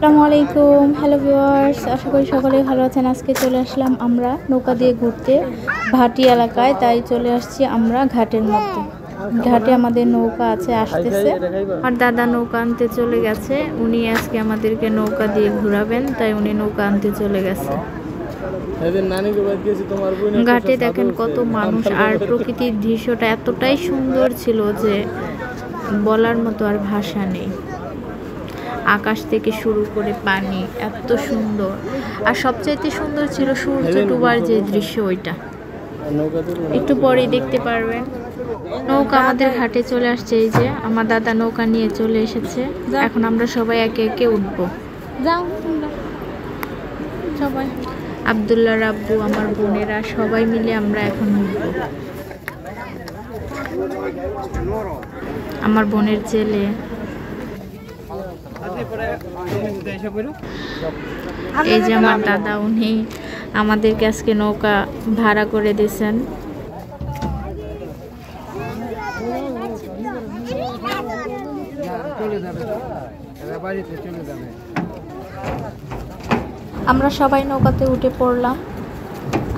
আসসালামু আলাইকুম, hello viewers, আশা করি সকলেই ভালো আছেন। আজকে চলে আসলাম আমরা নৌকা দিয়ে ঘুরতে ভাটি এলাকায়। তাই চলে আসছি আমরা ঘাটের মধ্যে। ঘাটে আমাদের নৌকা আছে, আসতেছে। আর দাদা নৌকা আনতে চলে গেছে। উনি আজকে আমাদেরকে নৌকা দিয়ে ঘোরাবেন, তাই উনি নৌকা আনতে চলে গেছে। ঘাটে দেখেন কত মানুষ, আর প্রকৃতির দৃশ্যটা এতটাই সুন্দর ছিল যে বলার মতো আর ভাষা নেই। আকাশ থেকে শুরু করে পানি এত সুন্দর, আর সবচাইতে সুন্দর ছিল সূর্য ডুবার যে দৃশ্য, ওইটা একটু পরেই দেখতে পারবেন। নৌকা আমাদের ঘাটে চলে আসছে। এই যে আমার দাদা নৌকা নিয়ে চলে এসেছে। এখন আমরা সবাই একে একে উঠবো। সবাই আব্দুল্লাহ, রাব্বু, আমার বোনেরা সবাই মিলে আমরা এখন উঠবো। আমার বোনের ছেলে, এই যে আমার দাদা, উনি আমাদেরকে আজকে নৌকা ভাড়া করে দিয়েছেন। আমরা সবাই নৌকাতে উঠে পড়লাম।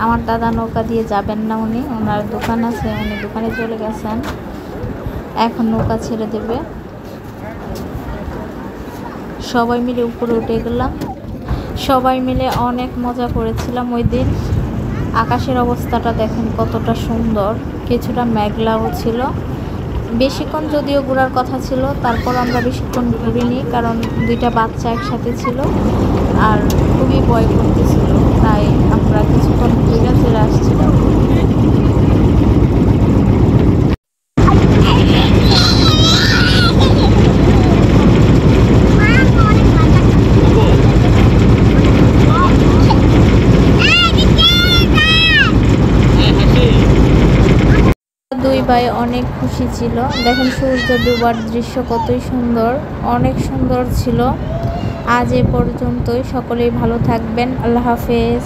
আমার দাদা নৌকা দিয়ে যাবেন না, উনি ওনার দোকান আছে, উনি দোকানে চলে গেছেন। এখন নৌকা ছেড়ে দেবে। সবাই মিলে উপরে উঠে গেলাম। সবাই মিলে অনেক মজা করেছিলাম ওই দিন। আকাশের অবস্থাটা দেখেন কতটা সুন্দর, কিছুটা মেঘলাও ছিল। বেশিক্ষণ যদিও ঘোরার কথা ছিল, তারপর আমরা বেশিক্ষণ ঘুরিনি, কারণ দুইটা বাচ্চা একসাথে ছিল আর খুবই ভয় করতেছিল, তাই আমরা কিছুক্ষণ ঘুরে চলে আসছিলাম। দুই ভাই অনেক খুশি ছিল। দেখেন সূর্য ডুবার দৃশ্য কতই সুন্দর, অনেক সুন্দর ছিল। আজ এ পর্যন্তই, সকলেই ভালো থাকবেন। আল্লাহ হাফেজ।